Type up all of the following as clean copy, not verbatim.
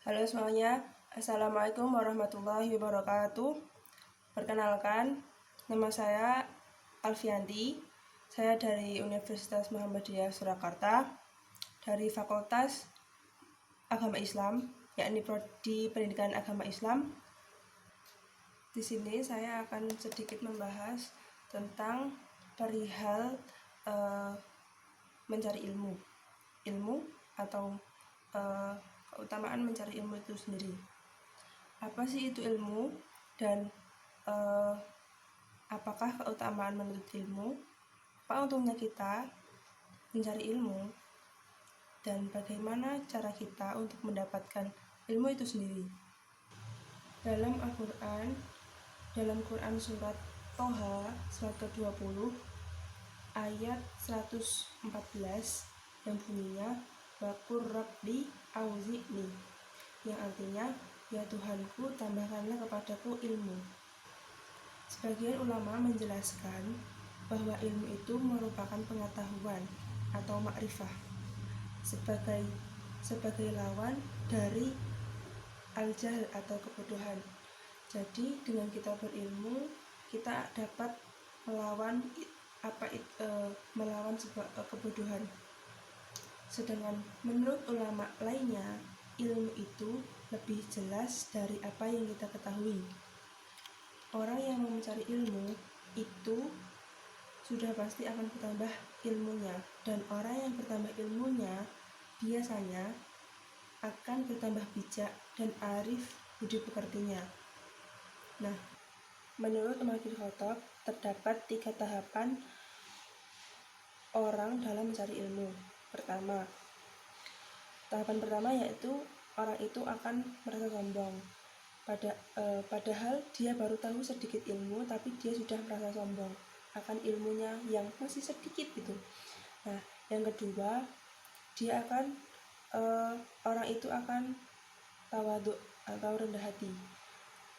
Halo semuanya, Assalamualaikum warahmatullahi wabarakatuh. Perkenalkan, nama saya Alfianti. Saya dari Universitas Muhammadiyah Surakarta, dari Fakultas Agama Islam, yakni Prodi Pendidikan Agama Islam. Di sini saya akan sedikit membahas tentang perihal mencari ilmu atau keutamaan mencari ilmu itu sendiri. Apa sih itu ilmu dan apakah keutamaan menuntut ilmu? Apa untungnya kita mencari ilmu dan bagaimana cara kita untuk mendapatkan ilmu itu sendiri? Dalam Al-Quran, dalam Quran surat Toha surat ke-20 ayat 114 yang bunyinya Waqur Rabbi auzi'ni, yang artinya ya Tuhanku tambahkanlah kepadaku ilmu. Sebagian ulama menjelaskan bahwa ilmu itu merupakan pengetahuan atau makrifah sebagai lawan dari al-jahl atau kebodohan. Jadi dengan kita berilmu kita dapat melawan kebodohan. Sedangkan menurut ulama lainnya, ilmu itu lebih jelas dari apa yang kita ketahui. Orang yang mau mencari ilmu itu sudah pasti akan bertambah ilmunya, dan orang yang bertambah ilmunya biasanya akan bertambah bijak dan arif budi pekertinya. Nah, menurut Umar bin Khattab terdapat 3 tahapan orang dalam mencari ilmu. Tahapan pertama yaitu orang itu akan merasa sombong. Padahal dia baru tahu sedikit ilmu, tapi dia sudah merasa sombong akan ilmunya yang masih sedikit gitu. Nah, yang kedua, orang itu akan tawadhu atau rendah hati.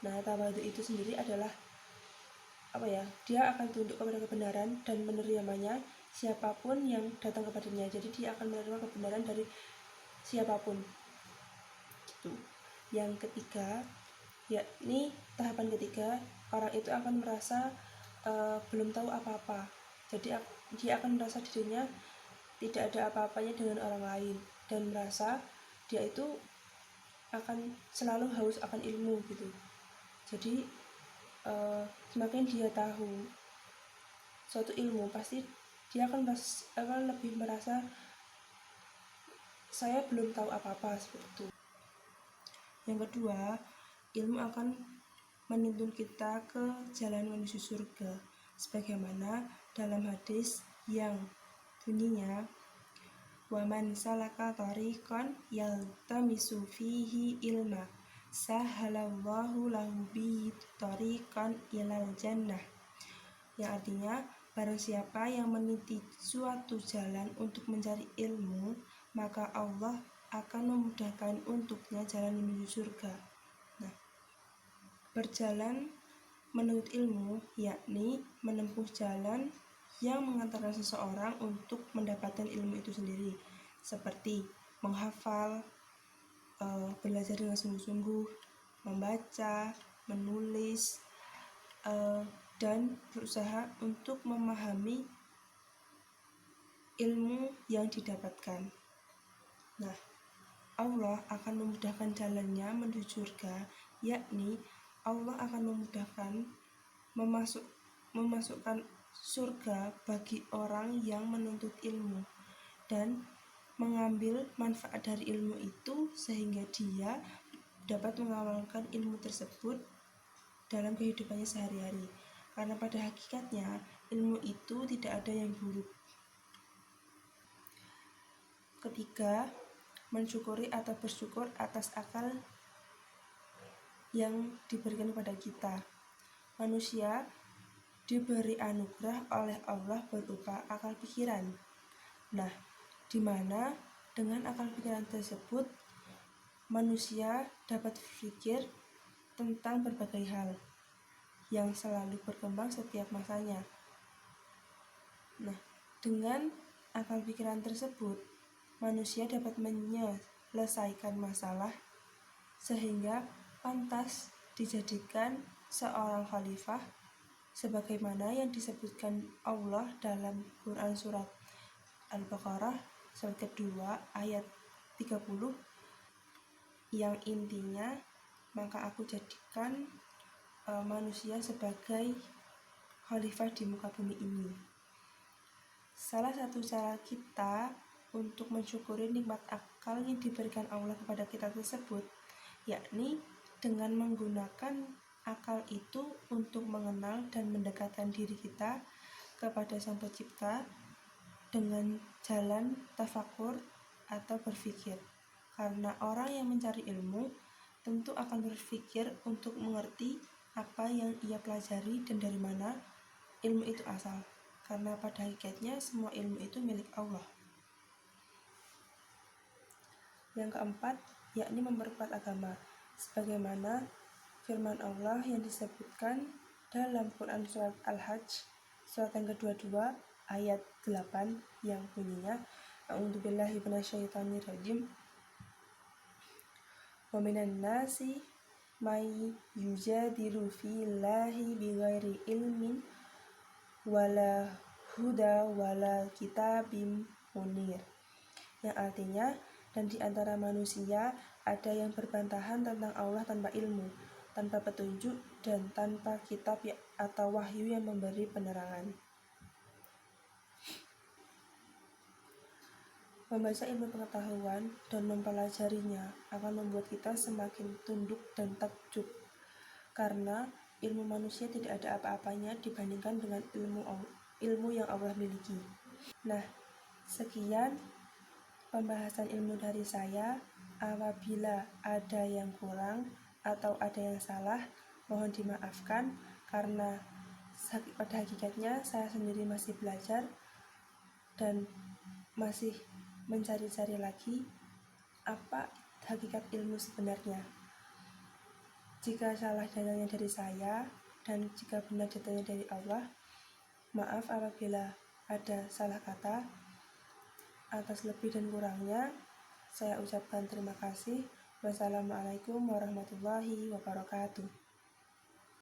Nah, tawadhu itu sendiri adalah dia akan tunduk kepada kebenaran dan menerimanya siapapun yang datang kepadanya. Jadi dia akan menerima kebenaran dari siapapun. Gitu. Yang ketiga, yakni tahapan ketiga, orang itu akan merasa belum tahu apa-apa. Jadi dia akan merasa dirinya tidak ada apa-apanya dengan orang lain dan merasa dia itu akan selalu haus akan ilmu gitu. Jadi semakin dia tahu suatu ilmu, pasti dia akan lebih merasa saya belum tahu apa-apa seperti itu. Yang kedua, ilmu akan menuntun kita ke jalan menuju surga, sebagaimana dalam hadis yang bunyinya wa man salaka tariqan yaltamisu fihi ilma sahalallahu lahu bihi tariqan ilal jannah, yang artinya barang siapa yang meniti suatu jalan untuk mencari ilmu, maka Allah akan memudahkan untuknya jalan menuju surga. Nah, berjalan menuntut ilmu yakni menempuh jalan yang mengantarkan seseorang untuk mendapatkan ilmu itu sendiri, seperti menghafal, belajar dengan sungguh-sungguh, membaca, menulis, dan berusaha untuk memahami ilmu yang didapatkan. Nah, Allah akan memudahkan jalannya menuju surga, yakni Allah akan memudahkan memasukkan surga bagi orang yang menuntut ilmu dan mengambil manfaat dari ilmu itu sehingga dia dapat mengamalkan ilmu tersebut dalam kehidupannya sehari-hari. Karena pada hakikatnya ilmu itu tidak ada yang buruk. Ketiga, mensyukuri atau bersyukur atas akal yang diberikan kepada kita. Manusia diberi anugerah oleh Allah berupa akal pikiran. Nah, di mana dengan akal pikiran tersebut manusia dapat berpikir tentang berbagai hal yang selalu berkembang setiap masanya. Nah, dengan akal pikiran tersebut manusia dapat menyelesaikan masalah sehingga pantas dijadikan seorang khalifah sebagaimana yang disebutkan Allah dalam Quran surat Al-Baqarah surat kedua ayat 30, yang intinya maka aku jadikan manusia sebagai khalifah di muka bumi ini. Salah satu cara kita untuk mensyukuri nikmat akal yang diberikan Allah kepada kita tersebut, yakni dengan menggunakan akal itu untuk mengenal dan mendekatkan diri kita kepada Sang Pencipta dengan jalan tafakur atau berpikir. Karena orang yang mencari ilmu tentu akan berpikir untuk mengerti apa yang ia pelajari dan dari mana ilmu itu asal. Karena pada hakikatnya semua ilmu itu milik Allah. Yang keempat, yakni memperkuat agama, sebagaimana firman Allah yang disebutkan dalam Quran surat Al-Hajj surat yang kedua ayat 8 yang bunyinya A'udzubillahi minasyaitonirrajim wa minan nasi may yujadilu fillahi bighairi ilmin wala huda wala kitabim munir, yang artinya dan di antara manusia ada yang berbantahan tentang Allah tanpa ilmu, tanpa petunjuk, dan tanpa kitab atau wahyu yang memberi penerangan. Membaca ilmu pengetahuan dan mempelajarinya akan membuat kita semakin tunduk dan takjub, karena ilmu manusia tidak ada apa-apanya dibandingkan dengan ilmu yang Allah miliki. Nah, sekian pembahasan ilmu dari saya. Apabila ada yang kurang atau ada yang salah, mohon dimaafkan, karena pada hakikatnya saya sendiri masih belajar dan masih mencari-cari lagi apa hakikat ilmu sebenarnya. Jika salah datanya dari saya dan jika benar datanya dari Allah, maaf apabila ada salah kata. Atas lebih dan kurangnya saya ucapkan terima kasih. Wassalamualaikum warahmatullahi wabarakatuh.